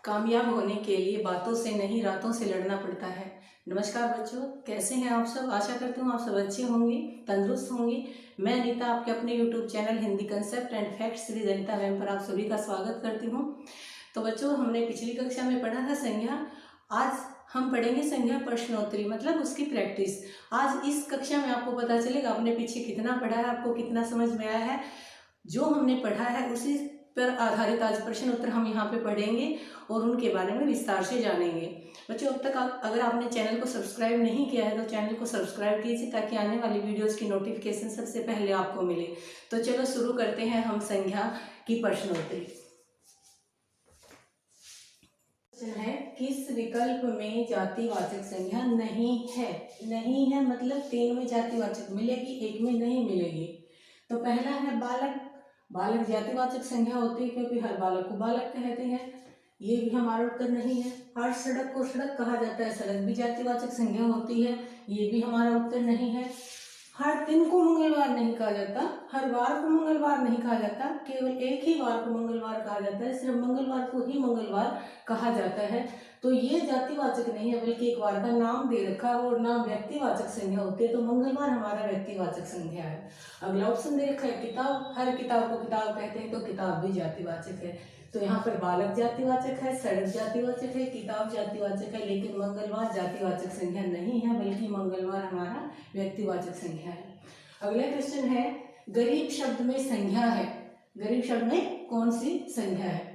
कामयाब होने के लिए बातों से नहीं रातों से लड़ना पड़ता है। नमस्कार बच्चों, कैसे हैं आप सब। आशा करती हूँ आप सब अच्छे होंगे, तंदुरुस्त होंगे। मैं अनीता आपके अपने YouTube channel Hindi concept and facts series Anita ma'am पर आप सभी का स्वागत करती हूँ। तो बच्चों, हमने पिछली कक्षा में पढ़ा था संज्ञा। आज हम पढ़ेंगे संज्ञा प्रश्नोत्तरी, मतलब उसकी प्रैक्टिस। आज इस कक्षा में आपको पता चलेगा आपने पीछे कितना पढ़ा है, आपको कितना समझ में आया है। जो हमने पढ़ा है उसी पर आधारित आज प्रश्न उत्तर हम यहाँ पे पढ़ेंगे और उनके बारे में विस्तार से जानेंगे। बच्चों, अब तक अगर आपने चैनल को सब्सक्राइब नहीं किया है तो चैनल को सब्सक्राइब कीजिए ताकि आने वाली वीडियोस की नोटिफिकेशन सबसे पहले आपको मिले। तो चलो शुरू करते हैं हम संज्ञा की प्रश्नोत्तरी। क्वेश्चन है, किस विकल्प में जातिवाचक संज्ञा नहीं है। नहीं है मतलब 3 में जातिवाचक मिलेगी, 1 में नहीं मिलेगी। तो पहला है बालक। बालक जातिवाचक संज्ञा होती है क्योंकि हर बालक को बालक कहते हैं, ये भी हमारा उत्तर नहीं है। हर सड़क को सड़क कहा जाता है, सड़क भी जातिवाचक संज्ञा होती है, ये भी हमारा उत्तर नहीं है। हर दिन को मंगलवार नहीं कहा जाता, हर वार को मंगलवार नहीं कहा जाता, केवल एक ही वार को मंगलवार कहा जाता है, सिर्फ मंगलवार को ही मंगलवार कहा जाता है। तो ये जातिवाचक नहीं है, बल्कि एक वार का नाम दे रखा है और नाम व्यक्तिवाचक संज्ञा होती है। तो मंगलवार हमारा व्यक्तिवाचक संज्ञा है। अगला ऑप्शन दे रखा है किताब। हर किताब को किताब कहते हैं, तो किताब भी जातिवाचक है। तो यहाँ पर बालक जातिवाचक है, सड़क जातिवाचक है, किताब जातिवाचक है, लेकिन मंगलवार जातिवाचक संज्ञा नहीं है, बल्कि मंगलवार हमारा व्यक्तिवाचक संज्ञा है। अगला क्वेश्चन है, गरीब शब्द में संज्ञा है। गरीब शब्द में कौन सी संज्ञा है।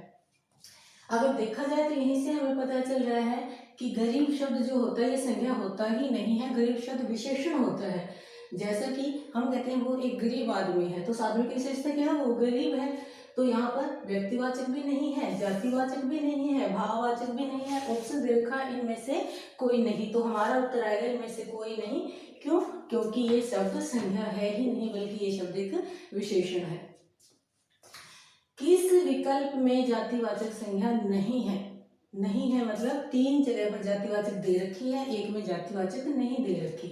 अगर देखा जाए तो यहीं से हमें पता चल रहा है कि गरीब शब्द जो होता है ये संज्ञा होता ही नहीं है। गरीब शब्द विशेषण होता है। जैसा कि हम कहते हैं वो एक गरीब आदमी है, तो उस आदमी की विशेषता क्या है, वो गरीब है। तो यहाँ पर व्यक्तिवाचक भी नहीं है, जातिवाचक भी नहीं है, भाववाचक भी नहीं है। ऑप्शन दे रखा है इनमें से कोई नहीं। तो हमारा उत्तर आएगा इनमें से कोई नहीं। क्यों? क्योंकि ये शब्द संज्ञा है ही नहीं, बल्कि ये शब्द एक विशेषण है। किस विकल्प में जातिवाचक संज्ञा नहीं है। नहीं है मतलब 3 जगह पर जातिवाचक दे रखी है, 1 में जातिवाचक नहीं दे रखी।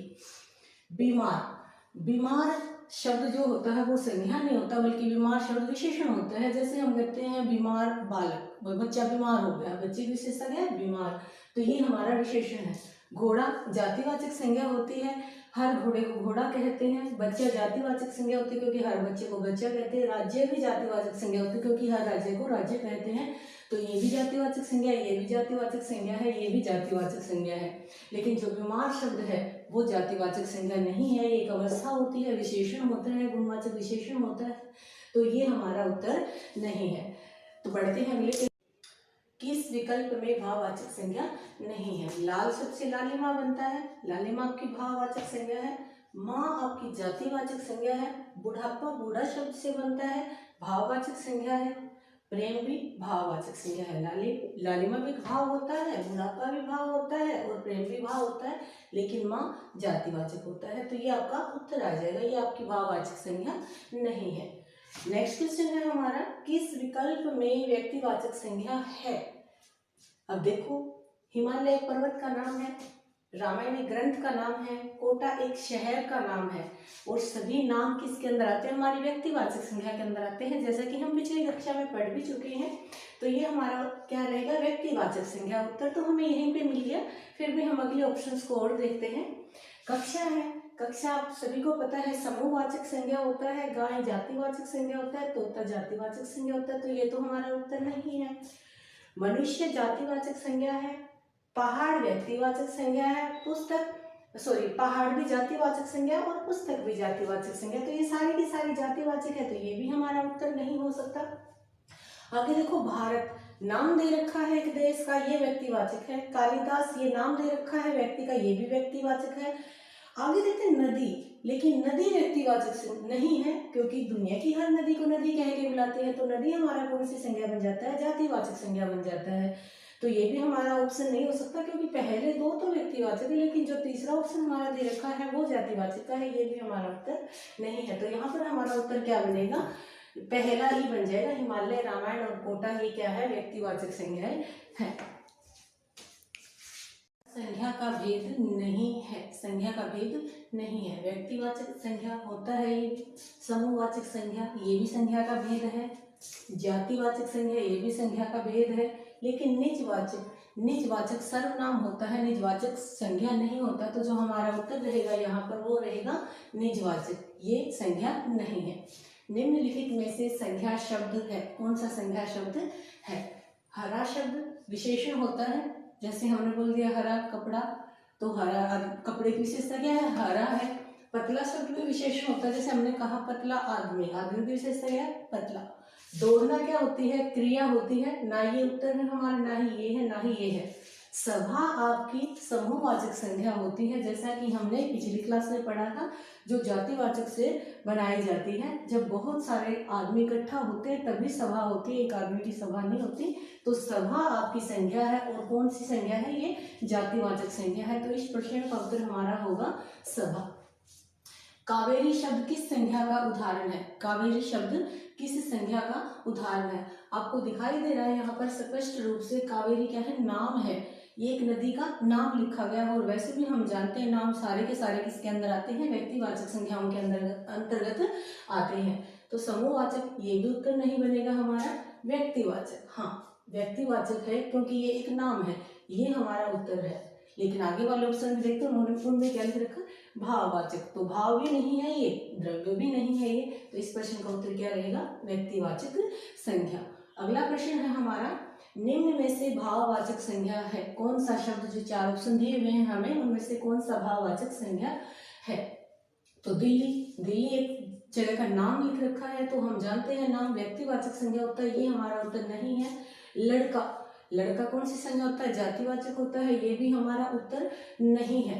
बीमार। बीमार शब्द जो होता है वो संज्ञा नहीं होता, बल्कि बीमार शब्द विशेषण होता है। जैसे हम कहते हैं बीमार बालक, बच्चा बीमार हो गया, बच्चे की विशेषता क्या है, बीमार। तो ये हमारा विशेषण है। घोड़ा जातिवाचक संज्ञा होती है, हर घोड़े को घोड़ा कहते हैं। बच्चा जातिवाचक संज्ञा होती है क्योंकि हर बच्चे को बच्चा कहते हैं। राज्य भी जातिवाचक संज्ञा होती है क्योंकि हर राज्य को राज्य कहते हैं। तो ये भी जातिवाचक संज्ञा, ये भी जातिवाचक संज्ञा है, ये भी जातिवाचक संज्ञा है। लेकिन जो बीमार शब्द है वो जातिवाचक संज्ञा नहीं है, एक अवस्था होती है, विशेषण होता है, गुणवाचक विशेषण होता है। तो ये हमारा उत्तर नहीं है। तो पढ़ते हैं अगले। किस विकल्प में भाववाचक संज्ञा नहीं है। लाल शब्द से लालिमा बनता है, लालिमा आपकी भाववाचक संज्ञा है। माँ आपकी जातिवाचक संज्ञा है। बुढ़ापा बूढ़ा शब्द से बनता है, भाववाचक संज्ञा है। प्रेम भी भाववाचक संज्ञा है। लालिमा भी भाव होता है, बुढ़ापा भी भाव होता है और प्रेम भी भाव होता है, लेकिन माँ जातिवाचक होता है। तो ये आपका उत्तर आ जाएगा, ये आपकी भाववाचक संज्ञा नहीं है। नेक्स्ट क्वेश्चन है हमारा, किस विकल्प में व्यक्तिवाचक संज्ञा है। अब देखो, हिमालय एक पर्वत का नाम है, रामायण एक ग्रंथ का नाम है, कोटा एक शहर का नाम है, और सभी नाम किसके अंदर आते हैं, हमारी व्यक्तिवाचक संज्ञा के अंदर आते हैं। जैसा कि हम पिछली कक्षा में पढ़ भी चुके हैं। तो ये हमारा क्या रहेगा, व्यक्तिवाचक संज्ञा। उत्तर तो हमें यहीं पे मिल गया, फिर भी हम अगले ऑप्शंस को और देखते हैं। कक्षा है, कक्षा आप सभी को पता है समूहवाचक संज्ञा होता है, गाय जातिवाचक संज्ञा होता है, तोता जातिवाचक संज्ञा होता है। तो ये तो हमारा उत्तर नहीं है। मनुष्य जातिवाचक संज्ञा है, पहाड़ व्यक्तिवाचक संज्ञा है, पहाड़ भी जातिवाचक संज्ञा और पुस्तक भी जातिवाचक संज्ञा। तो ये सारी की सारी जातिवाचक है, तो ये भी हमारा उत्तर नहीं हो सकता। आगे देखो, भारत नाम दे रखा है एक देश का, ये व्यक्तिवाचक है। कालिदास ये नाम दे रखा है व्यक्ति का, ये भी व्यक्तिवाचक है। आगे देखते हैं नदी, लेकिन नदी व्यक्तिवाचक नहीं है क्योंकि दुनिया की हर नदी को नदी कह के बुलाते हैं। तो नदी हमारा कौन सी संज्ञा बन जाता है, जातिवाचक संज्ञा बन जाता है। तो ये भी हमारा ऑप्शन नहीं हो सकता क्योंकि पहले 2 तो व्यक्तिवाचक है, लेकिन जो तीसरा ऑप्शन हमारा दे रखा है वो जातिवाचक का है, ये भी हमारा उत्तर नहीं है। तो यहाँ पर हमारा उत्तर क्या बनेगा, पहला ही बन जाएगा। हिमालय, रामायण और कोटा ये क्या है, व्यक्तिवाचक संज्ञाएं है। संज्ञा का भेद नहीं है, संज्ञा का भेद नहीं है। व्यक्तिवाचक संज्ञा होता है ये, समूहवाचक संज्ञा ये भी संज्ञा का भेद है, जातिवाचक संज्ञा ये भी संज्ञा का भेद है, लेकिन निजवाचक सर्वनाम होता है, निजवाचक संज्ञा नहीं होता। तो जो हमारा उत्तर रहेगा यहाँ पर वो रहेगा निजवाचक, ये संज्ञा नहीं है। निम्नलिखित में से संज्ञा शब्द है, कौन सा संज्ञा शब्द है? हरा शब्द विशेषण होता है, जैसे हमने बोल दिया हरा कपड़ा, तो हरा कपड़े की विशेषता क्या है? हरा है। पतला शब्द भी विशेषण होता है, जैसे हमने कहा पतला आदमी, आदमी की विशेषता क्या है? पतला। दौड़ना क्या होती है? क्रिया होती है। ना ये उत्तर है हमारा, ना ही ये है, ना ही ये है। सभा आपकी समूहवाचक संज्ञा होती है, जैसा कि हमने पिछली क्लास में पढ़ा था, जो जातिवाचक से बनाई जाती है। जब बहुत सारे आदमी इकट्ठा होते हैं तभी सभा होती है, एक आदमी की सभा नहीं होती। तो सभा आपकी संज्ञा है, और कौन सी संज्ञा है? ये जातिवाचक संज्ञा है। तो इस प्रश्न का उत्तर हमारा होगा सभा। कावेरी शब्द किस संज्ञा का उदाहरण है? कावेरी शब्द किस संज्ञा का उदाहरण है? आपको दिखाई दे रहा है यहाँ पर स्पष्ट रूप से, कावेरी क्या है? नाम है, ये एक नदी का नाम लिखा गया है। और वैसे भी हम जानते हैं नाम सारे के सारे किसके अंदर आते हैं? व्यक्तिवाचक संज्ञाओं के अंतर्गत आते हैं। तो समूहवाचक ये भी उत्तर नहीं बनेगा हमारा। व्यक्तिवाचक, हाँ व्यक्तिवाचक है, क्योंकि ये एक नाम है, ये हमारा उत्तर है। लेकिन आगे वाले ऑप्शन में देखते हैं, उन्होंने उनमें क्या लिख रखा? भाववाचक। तो भाव भी नहीं है ये, द्रव्य भी नहीं है ये, तो इस प्रश्न का उत्तर क्या रहेगा? व्यक्तिवाचक संज्ञा। अगला प्रश्न है हमारा, निम्न में से भाववाचक संज्ञा है? कौन सा शब्द, जो चार ऑप्शन दिए हुए हैं हमें, उनमें से कौन सा भाववाचक संज्ञा है? तो दिल्ली एक जगह का नाम लिख रखा है, तो हम जानते हैं नाम व्यक्तिवाचक संज्ञा होता है, ये हमारा उत्तर नहीं है। लड़का कौन सी संज्ञा होता है? जातिवाचक होता है, ये भी हमारा उत्तर नहीं है।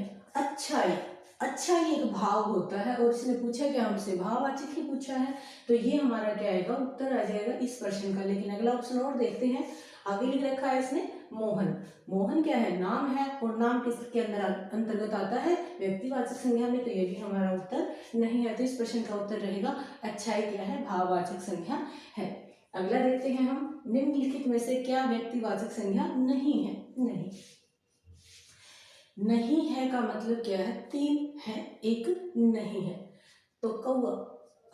अच्छाई एक भाव होता है, और इसने पूछा क्या हमसे? भाववाचक ही पूछा है, तो ये हमारा क्या आएगा? उत्तर आ जाएगा इस प्रश्न का। लेकिन अगला ऑप्शन और देखते हैं, आगे लिख रखा है इसने मोहन क्या है? नाम है, और नाम किसके अंतर्गत आता है? व्यक्तिवाचक संज्ञा में, तो ये भी हमारा उत्तर नहीं है। तो इस प्रश्न का उत्तर रहेगा अच्छाई क्या है? भाववाचक संज्ञा है। अगला देखते हैं हम, निम्नलिखित में से क्या व्यक्तिवाचक संज्ञा नहीं है? नहीं है का मतलब क्या है? तीन है, एक नहीं है। तो कौवा,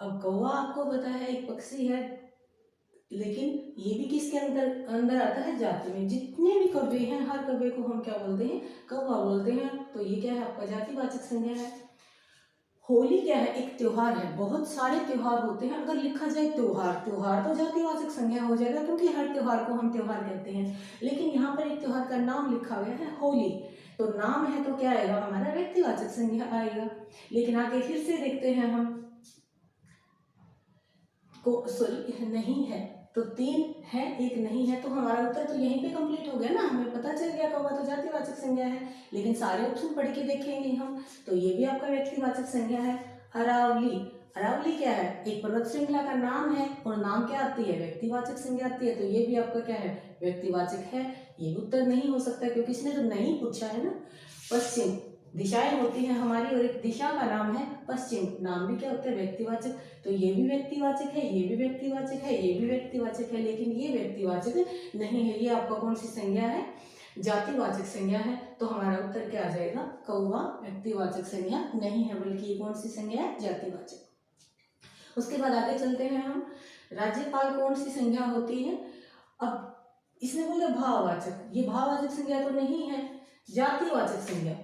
अब कौवा आपको पता है एक पक्षी है, लेकिन ये भी किसके अंदर आता है? जाति में। जितने भी कौवे हैं, हर कौवे को हम क्या बोलते हैं? कौवा बोलते हैं। तो ये क्या है? आपका जातिवाचक संज्ञा है। होली क्या है? एक त्योहार है, बहुत सारे त्योहार होते हैं, अगर लिखा जाए त्योहार तो जातिवाचक संज्ञा हो जाएगा, क्योंकि हर त्योहार को हम त्योहार कहते हैं। लेकिन यहाँ पर एक त्योहार का नाम लिखा गया है होली, तो नाम है, तो क्या आएगा? हमारा व्यक्तिवाचक संज्ञा आएगा। लेकिन आगे फिर से देखते हैं हम, नहीं है, तो तीन है, एक नहीं है, तो हमारा उत्तर तो यहीं पे कंप्लीट हो गया ना, हमें पता चल गया कौवा तो जातिवाचक संज्ञा है। लेकिन सारे ऑप्शन पढ़ के देखेंगे हम, तो ये भी आपका व्यक्तिवाचक संज्ञा है। अरावली क्या है? एक पर्वत श्रृंखला का नाम है, और नाम क्या आती है? व्यक्तिवाचक संज्ञा आती है, तो ये भी आपका क्या है? व्यक्तिवाचक है। ये उत्तर नहीं हो सकता, क्योंकि इसने तो नहीं पूछा है ना। पश्चिम, दिशाएं होती हैं हमारी, और एक दिशा का नाम है पश्चिम, नाम भी क्या होता है? व्यक्तिवाचक, तो ये भी व्यक्तिवाचक है, ये भी व्यक्तिवाचक है, ये भी व्यक्तिवाचक है, लेकिन ये व्यक्तिवाचक नहीं है। ये आपका कौन सी संज्ञा है? जातिवाचक संज्ञा है। तो हमारा उत्तर क्या आ जाएगा? कौवा व्यक्तिवाचक संज्ञा नहीं है, बल्कि ये कौन सी संज्ञा है? जातिवाचक। उसके बाद आगे चलते हैं हम, राज्यपाल कौन सी संज्ञा होती है? अब इसने बोला भाववाचक, ये भाववाचक संज्ञा तो नहीं है, जातिवाचक संज्ञा।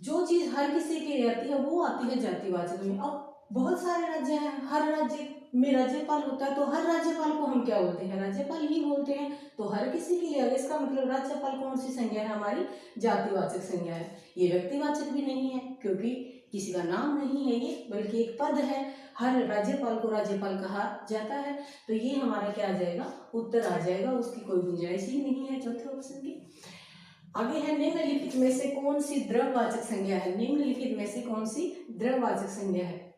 जो चीज हर किसी की रहती है वो आती है जातिवाचक में। अब बहुत सारे राज्य हैं, हर राज्य में राज्यपाल होता है, तो हर राज्यपाल को हम क्या बोलते हैं? राज्यपाल ही बोलते हैं। तो हर किसी के लिए, इसका मतलब राज्यपाल कौन सी संज्ञा है? हमारी जातिवाचक संज्ञा है। ये व्यक्तिवाचक भी नहीं है, क्योंकि किसी का नाम नहीं है ये, बल्कि एक पद है, हर राज्यपाल को राज्यपाल कहा जाता है। तो ये हमारा क्या आ जाएगा? उत्तर आ जाएगा, उसकी कोई गुंजाइश ही नहीं है चौथे ऑप्शन की। आगे है, निम्नलिखित में से कौन सी द्रववाचक संज्ञा है? निम्नलिखित में से कौन सी द्रववाचक संज्ञा है?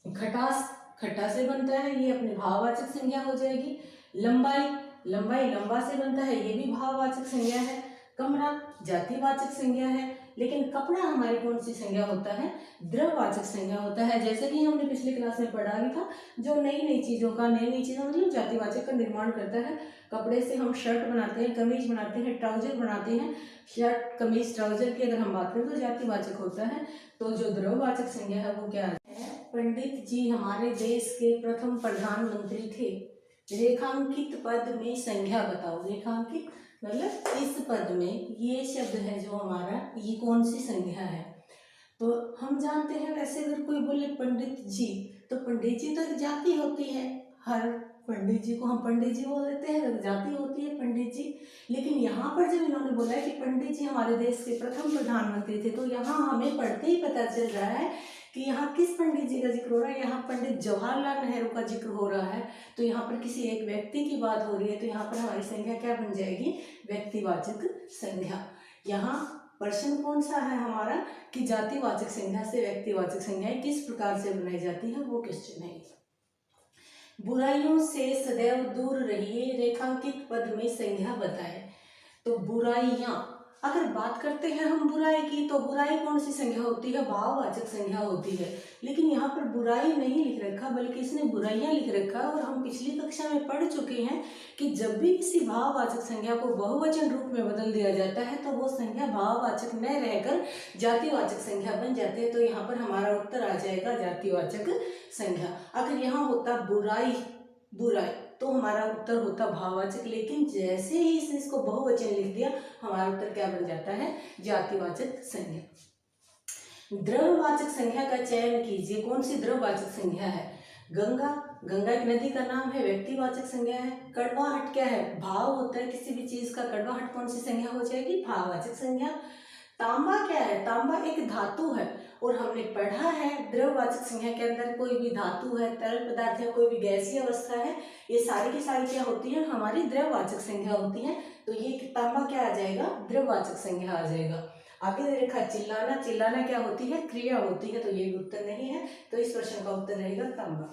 खटास, खट्टा से बनता है, ये अपने भाववाचक संज्ञा हो जाएगी। लंबाई लंबा से बनता है, ये भी भाववाचक संज्ञा है। कमरा जातिवाचक संज्ञा है। लेकिन कपड़ा हमारी कौन सी संज्ञा होता है? द्रववाचक संज्ञा होता है। जैसे कि हमने पिछली क्लास में पढ़ा भी था, जो नई चीजों मतलब जातिवाचक का निर्माण करता है। कपड़े से हम शर्ट बनाते हैं, कमीज बनाते हैं, ट्राउजर बनाते हैं। शर्ट, कमीज, ट्राउजर की अगर हम बात करें तो जातिवाचक होता है। तो जो द्रववाचक संज्ञा है वो क्या है? पंडित जी हमारे देश के प्रथम प्रधानमंत्री थे। रेखांकित पद में संज्ञा बताओ। रेखांकित मतलब इस पद में ये शब्द है जो हमारा, ये कौन सी संज्ञा है। तो हम जानते हैं वैसे अगर कोई बोले पंडित जी, तो पंडित जी तो एक जाति होती है, हर पंडित जी को हम पंडित जी बोल देते हैं, एक जाति होती है पंडित जी। लेकिन यहाँ पर जब इन्होंने बोला है कि पंडित जी हमारे देश के प्रथम प्रधानमंत्री थे, तो यहाँ हमें पढ़ते ही पता चल रहा है कि यहाँ किस पंडित जी का जिक्र हो रहा है। यहाँ पंडित जवाहरलाल नेहरू का जिक्र हो रहा है। तो यहाँ पर किसी एक व्यक्ति की बात हो रही है, तो यहाँ पर हमारी संज्ञा क्या बन जाएगी, व्यक्तिवाचक संज्ञा। यहाँ प्रश्न कौन सा है हमारा कि जातिवाचक संज्ञा से व्यक्तिवाचक संज्ञाएं किस प्रकार से बनाई जाती है, वो क्वेश्चन है। बुराइयों से सदैव दूर रहिए, रेखांकित पद में संज्ञा बताएं। तो बुराइयां, अगर बात करते हैं हम बुराई की, तो बुराई कौन सी संज्ञा होती है, भाववाचक संज्ञा होती है। लेकिन यहाँ पर बुराई नहीं लिख रखा, बल्कि इसने बुराइयां लिख रखा। और हम पिछली कक्षा में पढ़ चुके हैं कि जब भी किसी भाववाचक संज्ञा को बहुवचन रूप में बदल दिया जाता है, तो वो संज्ञा भाववाचक न रहकर जातिवाचक संज्ञा बन जाती है। तो यहाँ पर हमारा उत्तर आ जाएगा जातिवाचक संज्ञा। अगर यहाँ होता बुराई, बुराई, तो हमारा उत्तर होता भाववाचक। लेकिन जैसे ही इसको बहुवचन लिख दिया, हमारा उत्तर क्या बन जाता है, जातिवाचक संज्ञा। द्रव्यवाचक संज्ञा का चयन कीजिए। कौन सी द्रव्यवाचक संज्ञा है, गंगा, गंगा एक नदी का नाम है, व्यक्तिवाचक संज्ञा है। कड़वाहट क्या है, भाव होता है किसी भी चीज का, कड़वाहट कौन सी संज्ञा हो जाएगी, भाववाचक संज्ञा। तांबा क्या है, तांबा एक धातु है। और हमने पढ़ा है द्रव्यवाचक संज्ञा के अंदर कोई भी धातु है, तरल पदार्थ है, कोई भी गैसीय अवस्था है, ये सारी की सारी क्या होती है, हमारी द्रव्यवाचक संज्ञा होती है। तो ये तांबा क्या आ जाएगा, द्रव्यवाचक संज्ञा आ जाएगा। आगे देखा चिल्लाना, चिल्लाना क्या होती है, क्रिया होती है। तो ये भी उत्तर नहीं है, तो इस प्रश्न का उत्तर रहेगा तांबा।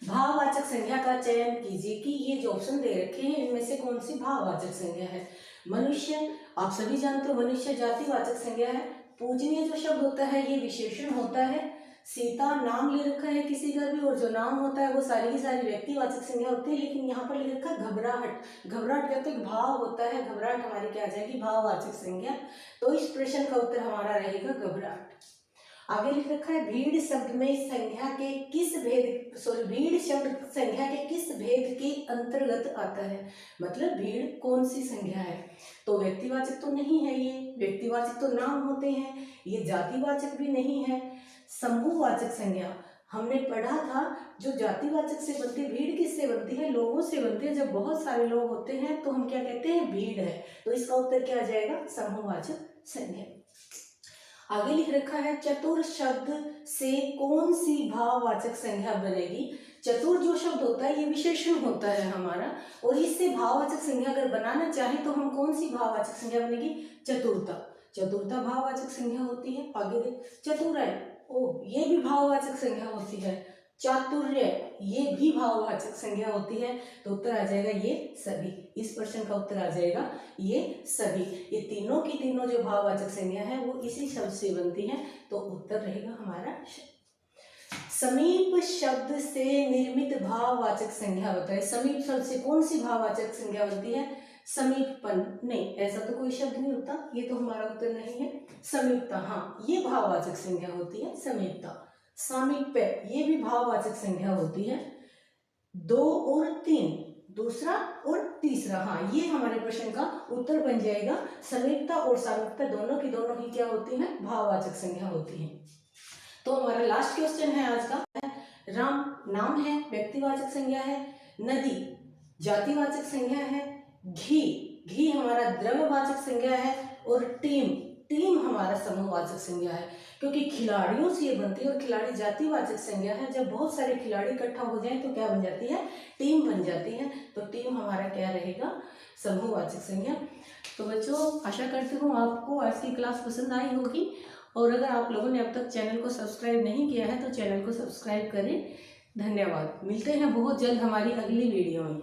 भाववाचक संज्ञा का चयन कीजिए कि ये जो ऑप्शन दे रखे हैं इनमें से कौन सी भाववाचक संज्ञा है। मनुष्य, आप सभी जानते हो मनुष्य जातिवाचक संज्ञा है। पूजनीय जो शब्द होता है ये विशेषण होता है। सीता नाम ले रखा है किसी का भी, और जो नाम होता है वो सारी की सारी व्यक्तिवाचक संज्ञा होती है। लेकिन यहाँ पर लिख रखा है घबराहट, घबराहट कहते हैं भाव होता है, घबराहट हमारी क्या आ जाएगी, भाववाचक संज्ञा। तो इस प्रश्न का उत्तर हमारा रहेगा घबराहट। आगे लिख रखा है भीड़ शब्द में संज्ञा के किस भेद, भीड़ शब्द संज्ञा के किस भेद के अंतर्गत आता है। मतलब भीड़ कौन सी संज्ञा है, तो व्यक्तिवाचक तो नहीं है, ये व्यक्तिवाचक तो नाम होते हैं, ये जातिवाचक भी नहीं है। समूहवाचक संज्ञा हमने पढ़ा था, जो जातिवाचक से बनती, भीड़ किससे बनती है, लोगों से बनती है। जब बहुत सारे लोग होते हैं तो हम क्या कहते हैं, भीड़ है। तो इसका उत्तर क्या आ जाएगा, समूहवाचक संज्ञा। आगे लिख रखा है चतुर शब्द से कौन सी भाववाचक संज्ञा बनेगी। चतुर जो शब्द होता है ये विशेषण होता है हमारा, और इससे भाववाचक संज्ञा अगर बनाना चाहे तो हम कौन सी भाववाचक संज्ञा बनेगी, चतुरता। चतुरता भाववाचक संज्ञा होती है। आगे देख चतुराई, ओ ये भी भाववाचक संज्ञा होती है। चातुर्य ये भी भाववाचक संज्ञा होती है। तो उत्तर आ जाएगा ये सभी। इस प्रश्न का उत्तर आ जाएगा ये सभी। ये तीनों की तीनों जो भाववाचक संज्ञा है वो इसी शब्द से बनती है। तो उत्तर रहेगा हमारा समीप शब्द से निर्मित भाववाचक संज्ञा बताए। समीप शब्द से कौन सी भाववाचक संज्ञा बनती है, समीपपन, नहीं ऐसा तो कोई शब्द नहीं होता, ये तो हमारा उत्तर नहीं है। समीपता, हाँ ये भाववाचक संज्ञा होती है समीपता। सामीप्य ये भी भाववाचक संज्ञा होती है। 2 और 3, दूसरा और तीसरा, हाँ ये हमारे प्रश्न का उत्तर बन जाएगा। समीपता और सामीप्यता दोनों की दोनों ही क्या होती है, भाववाचक संज्ञा होती है। तो हमारा लास्ट क्वेश्चन है आज का। राम नाम है, व्यक्तिवाचक संज्ञा है। नदी जातिवाचक संज्ञा है। घी, घी हमारा द्रव्यवाचक संज्ञा है। और टीम, टीम हमारा समूहवाचक संज्ञा है, क्योंकि खिलाड़ियों से ये बनती है। और खिलाड़ी जातिवाचक संज्ञा है। जब बहुत सारे खिलाड़ी इकट्ठा हो जाएं तो क्या बन जाती है, टीम बन जाती है। तो टीम हमारा क्या रहेगा, समूहवाचक संज्ञा। तो बच्चों आशा करती हूँ आपको आज की क्लास पसंद आई होगी। और अगर आप लोगों ने अब तक चैनल को सब्सक्राइब नहीं किया है तो चैनल को सब्सक्राइब करें। धन्यवाद। मिलते हैं बहुत जल्द हमारी अगली वीडियो में।